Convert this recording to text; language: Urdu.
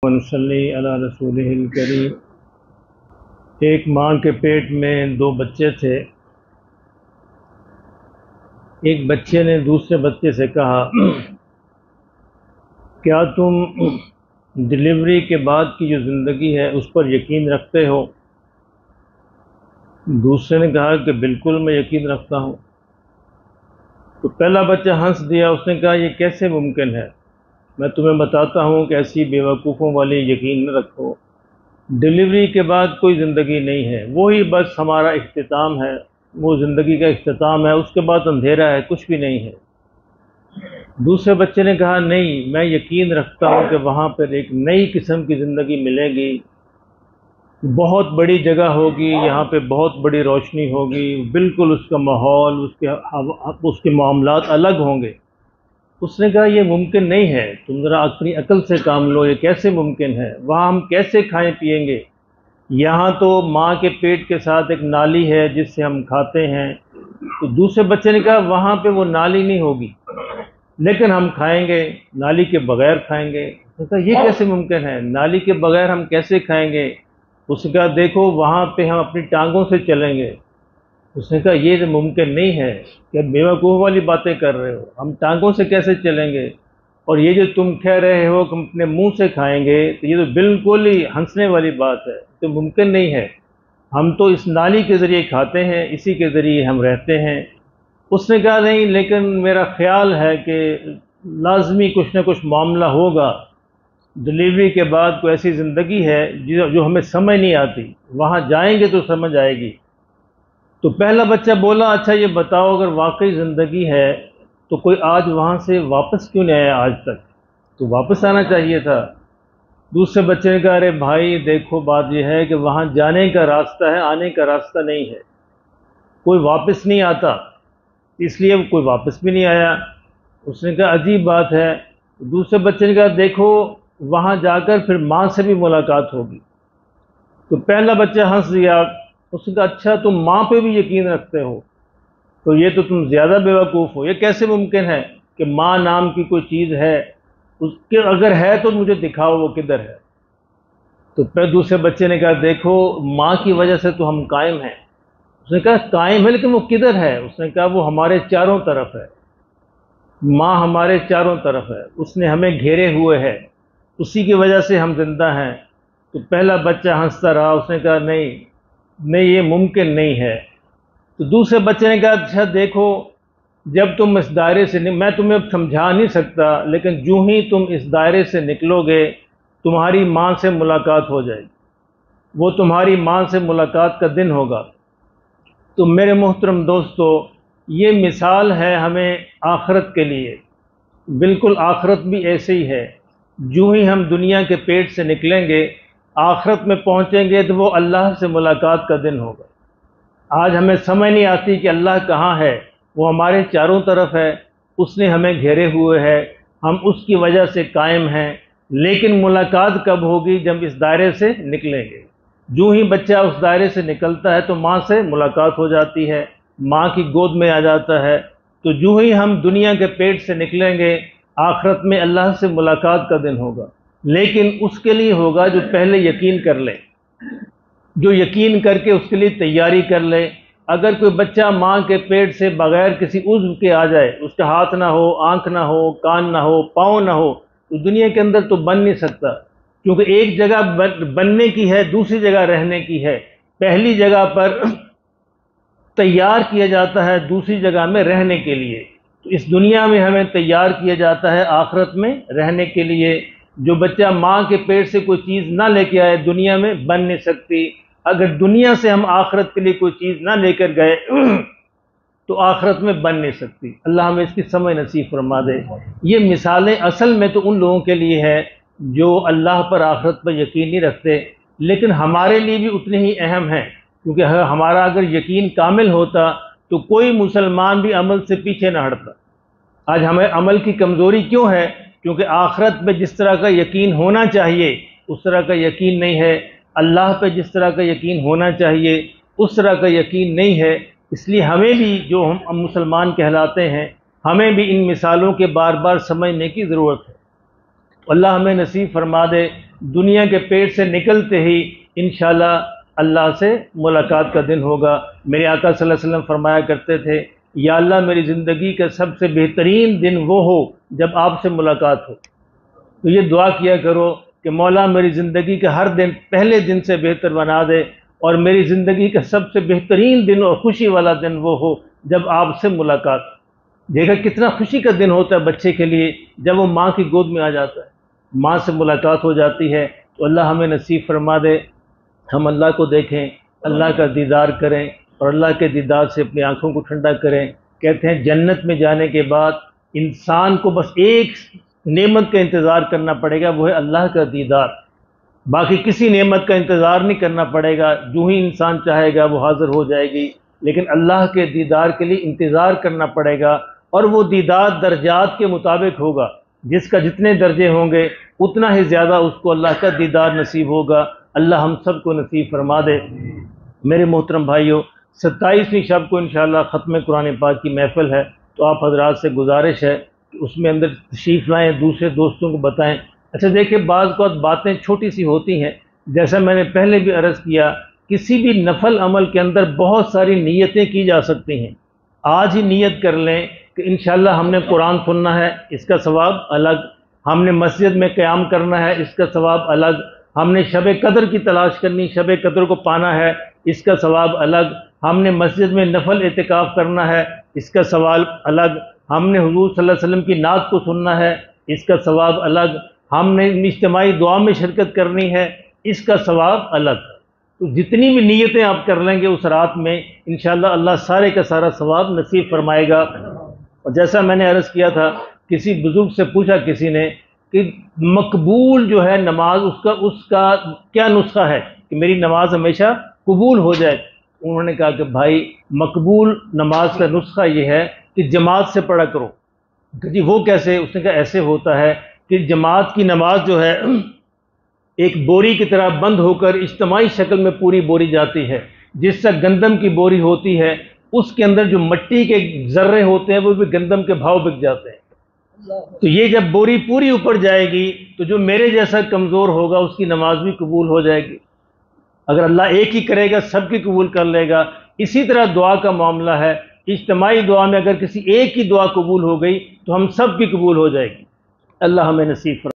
ونصلی علی رسولہ الکریم۔ ایک ماں کے پیٹ میں دو بچے تھے۔ ایک بچے نے دوسرے بچے سے کہا، کیا تم ڈلیوری کے بعد کی جو زندگی ہے اس پر یقین رکھتے ہو؟ دوسرے نے کہا کہ بالکل میں یقین رکھتا ہوں۔ تو پہلا بچہ ہنس دیا، اس نے کہا یہ کیسے ممکن ہے؟ میں تمہیں بتاتا ہوں کہ ایسی بیوقوفوں والی یقین نہ رکھو۔ ڈلیوری کے بعد کوئی زندگی نہیں ہے، وہی بس ہمارا اختتام ہے، وہ زندگی کا اختتام ہے، اس کے بعد اندھیرا ہے، کچھ بھی نہیں ہے۔ دوسرے بچے نے کہا نہیں، میں یقین رکھتا ہوں کہ وہاں پر ایک نئی قسم کی زندگی ملے گی، بہت بڑی جگہ ہوگی، یہاں پہ بہت بڑی روشنی ہوگی، بالکل اس کا ماحول، اس کے معاملات الگ ہوں گے۔ اس نے کہا یہ ممکن نہیں ہے، تم ذرا اپنی عقل سے کام لو، یہ کیسے ممکن ہے؟ وہاں ہم کیسے کھائیں پیئیں گے؟ یہاں تو ماں کے پیٹ کے ساتھ ایک نالی ہے جس سے ہم کھاتے ہیں۔ تو دوسرے بچے نے کہا وہاں پہ وہ نالی نہیں ہوگی، لیکن ہم کھائیں گے، نالی کے بغیر کھائیں گے۔ اس نے کہا یہ کیسے ممکن ہے؟ نالی کے بغیر ہم کیسے کھائیں گے؟ اس نے کہا دیکھو وہاں پہ ہم اپنی ٹانگوں سے چلیں گے۔ اس نے کہا یہ ممکن نہیں ہے، کہ بیوقوف والی باتیں کر رہے ہو، ہم ٹانگوں سے کیسے چلیں گے؟ اور یہ جو تم کہہ رہے ہو کہ ہم اپنے منہ سے کھائیں گے، تو یہ تو بالکل ہی ہنسنے والی بات ہے، تو ممکن نہیں ہے۔ ہم تو اس نالی کے ذریعے کھاتے ہیں، اسی کے ذریعے ہم رہتے ہیں۔ اس نے کہا نہیں، لیکن میرا خیال ہے کہ لازمی کچھ نہ کچھ معاملہ ہوگا، ڈلیوری کے بعد کوئی ایسی زندگی ہے جو ہمیں سمجھ نہیں آتی، وہاں جائیں گے تو سمجھ آئے گی۔ تو پہلا بچہ بولا اچھا یہ بتاؤ اگر واقعی زندگی ہے تو کوئی آج وہاں سے واپس کیوں نہیں آیا آج تک؟ تو واپس آنا چاہیے تھا۔ دوسرے بچے نے کہا ارے بھائی دیکھو بات یہ ہے کہ وہاں جانے کا راستہ ہے، آنے کا راستہ نہیں ہے، کوئی واپس نہیں آتا، اس لیے کوئی واپس بھی نہیں آیا۔ اس نے کہا عجیب بات ہے۔ دوسرے بچے نے کہا دیکھو وہاں جا کر پھر ماں سے بھی ملاقات ہوگی۔ تو پہلا بچہ ہنس دیا، اس نے کہا اچھا تم ماں پہ بھی یقین رکھتے ہو، تو یہ تو تم زیادہ بیوقوف ہو، یہ کیسے ممکن ہے کہ ماں نام کی کوئی چیز ہے؟ اس کے اگر ہے تو مجھے دکھاؤ وہ کدھر ہے۔ تو پھر دوسرے بچے نے کہا دیکھو ماں کی وجہ سے تو ہم قائم ہیں۔ اس نے کہا قائم ہے لیکن وہ کدھر ہے؟ اس نے کہا وہ ہمارے چاروں طرف ہے، ماں ہمارے چاروں طرف ہے، اس نے ہمیں گھیرے ہوئے ہے، اسی کی وجہ سے ہم زندہ ہیں۔ تو پہلا بچہ ہنستا رہا، اس نے کہا نہیں یہ ممکن نہیں ہے۔ تو دوسرے بچے نے کہا اچھا دیکھو جب تم اس دائرے سے میں تمہیں سمجھا نہیں سکتا، لیکن جو ہی تم اس دائرے سے نکلو گے تمہاری ماں سے ملاقات ہو جائے گی، وہ تمہاری ماں سے ملاقات کا دن ہوگا۔ تو میرے محترم دوستو، یہ مثال ہے ہمیں آخرت کے لیے، بالکل آخرت بھی ایسے ہی ہے۔ جو ہی ہم دنیا کے پیٹ سے نکلیں گے آخرت میں پہنچیں گے تو وہ اللہ سے ملاقات کا دن ہوگا۔ آج ہمیں سمجھ نہیں آتی کہ اللہ کہاں ہے، وہ ہمارے چاروں طرف ہے، اس نے ہمیں گھیرے ہوئے ہے، ہم اس کی وجہ سے قائم ہیں، لیکن ملاقات کب ہوگی؟ جب اس دائرے سے نکلیں گے۔ جو ہی بچہ اس دائرے سے نکلتا ہے تو ماں سے ملاقات ہو جاتی ہے، ماں کی گود میں آ جاتا ہے۔ تو جو ہی ہم دنیا کے پیٹ سے نکلیں گے آخرت میں اللہ سے ملاقات کا دن ہوگا، لیکن اس کے لیے ہوگا جو پہلے یقین کر لے، جو یقین کر کے اس کے لیے تیاری کر لے۔ اگر کوئی بچہ ماں کے پیٹ سے بغیر کسی عضو کے آ جائے، اس کا ہاتھ نہ ہو، آنکھ نہ ہو، کان نہ ہو، پاؤں نہ ہو، تو دنیا کے اندر تو بن نہیں سکتا، کیونکہ ایک جگہ بننے کی ہے، دوسری جگہ رہنے کی ہے۔ پہلی جگہ پر تیار کیا جاتا ہے، دوسری جگہ میں رہنے کے لیے۔ تو اس دنیا میں ہمیں تیار کیا جاتا ہے آخرت میں رہنے کے لیے۔ جو بچہ ماں کے پیٹ سے کوئی چیز نہ لے کے آئے دنیا میں بن نہیں سکتی۔ اگر دنیا سے ہم آخرت کے لیے کوئی چیز نہ لے کر گئے تو آخرت میں بن نہیں سکتی۔ اللہ ہمیں اس کی سمجھ نصیب فرما دے۔ یہ مثالیں اصل میں تو ان لوگوں کے لیے ہے جو اللہ پر آخرت پر یقین نہیں رکھتے، لیکن ہمارے لیے بھی اتنی ہی اہم ہے، کیونکہ ہمارا اگر یقین کامل ہوتا تو کوئی مسلمان بھی عمل سے پیچھے نہ ہٹتا۔ آج ہمیں عمل کی کمزوری کیوں ہے؟ کیونکہ آخرت پہ جس طرح کا یقین ہونا چاہیے اس طرح کا یقین نہیں ہے، اللہ پہ جس طرح کا یقین ہونا چاہیے اس طرح کا یقین نہیں ہے۔ اس لیے ہمیں بھی جو ہم مسلمان کہلاتے ہیں، ہمیں بھی ان مثالوں کے بار بار سمجھنے کی ضرورت ہے۔ اللہ ہمیں نصیب فرما دے دنیا کے پیٹ سے نکلتے ہی انشاءاللہ اللہ سے ملاقات کا دن ہوگا۔ میرے آقا صلی اللہ علیہ وسلم فرمایا کرتے تھے، یا اللہ میری زندگی کا سب سے بہترین دن وہ ہو جب آپ سے ملاقات ہو۔ تو یہ دعا کیا کرو کہ مولا میری زندگی کا ہر دن پہلے دن سے بہتر بنا دے، اور میری زندگی کا سب سے بہترین دن اور خوشی والا دن وہ ہو جب آپ سے ملاقات۔ دیکھا کتنا خوشی کا دن ہوتا ہے بچے کے لیے جب وہ ماں کی گود میں آ جاتا ہے، ماں سے ملاقات ہو جاتی ہے۔ تو اللہ ہمیں نصیب فرما دے ہم اللہ کو دیکھیں، اللہ کا دیدار کریں، اور اللہ کے دیدار سے اپنی آنکھوں کو ٹھنڈا کریں۔ کہتے ہیں جنت میں جانے کے بعد انسان کو بس ایک نعمت کا انتظار کرنا پڑے گا، وہ ہے اللہ کا دیدار۔ باقی کسی نعمت کا انتظار نہیں کرنا پڑے گا، جو ہی انسان چاہے گا وہ حاضر ہو جائے گی، لیکن اللہ کے دیدار کے لیے انتظار کرنا پڑے گا، اور وہ دیدار درجات کے مطابق ہوگا۔ جس کا جتنے درجے ہوں گے اتنا ہی زیادہ اس کو اللہ کا دیدار نصیب ہوگا۔ اللہ ہم سب کو نصیب فرما دے۔ میرے محترم بھائیوں، 27ویں شب کو انشاءاللہ ختم قرآن پاک کی محفل ہے، تو آپ حضرات سے گزارش ہے کہ اس میں اندر تشریف لائیں، دوسرے دوستوں کو بتائیں۔ اچھا دیکھیں، بعض اوقات باتیں چھوٹی سی ہوتی ہیں، جیسا میں نے پہلے بھی عرض کیا، کسی بھی نفل عمل کے اندر بہت ساری نیتیں کی جا سکتی ہیں۔ آج ہی نیت کر لیں کہ انشاءاللہ ہم نے قرآن سننا ہے، اس کا ثواب الگ، ہم نے مسجد میں قیام کرنا ہے، اس کا ثواب الگ، ہم نے شب قدر کی تلاش کرنی، شب قدر کو پانا ہے، اس کا ثواب الگ، ہم نے مسجد میں نفل اعتکاف کرنا ہے، اس کا ثواب الگ، ہم نے حضور صلی اللہ علیہ وسلم کی نعت کو سننا ہے، اس کا ثواب الگ، ہم نے اجتماعی دعا میں شرکت کرنی ہے، اس کا ثواب الگ۔ تو جتنی بھی نیتیں آپ کر لیں گے اس رات میں انشاءاللہ اللہ سارے کا سارا ثواب نصیب فرمائے گا۔ اور جیسا میں نے عرض کیا تھا، کسی بزرگ سے پوچھا کسی نے کہ مقبول جو ہے نماز، اس کا کیا نسخہ ہے کہ میری نماز ہمیشہ قبول ہو جائے؟ انہوں نے کہا کہ بھائی مقبول نماز کا نسخہ یہ ہے کہ جماعت سے پڑھا کرو۔ کہ جی وہ کیسے؟ اس نے کہا ایسے ہوتا ہے کہ جماعت کی نماز جو ہے ایک بوری کی طرح بند ہو کر اجتماعی شکل میں پوری بوری جاتی ہے، جس سے گندم کی بوری ہوتی ہے، اس کے اندر جو مٹی کے ذرے ہوتے ہیں وہ بھی گندم کے بھاؤ بک جاتے ہیں۔ تو یہ جب بوری پوری اوپر جائے گی تو جو میرے جیسا کمزور ہوگا اس کی نماز بھی قبول ہو جائے گی۔ اگر اللہ ایک ہی کرے گا سب کی قبول کر لے گا۔ اسی طرح دعا کا معاملہ ہے، اجتماعی دعا میں اگر کسی ایک کی دعا قبول ہو گئی تو ہم سب کی قبول ہو جائے گی۔ اللہ ہمیں نصیب فرمائے۔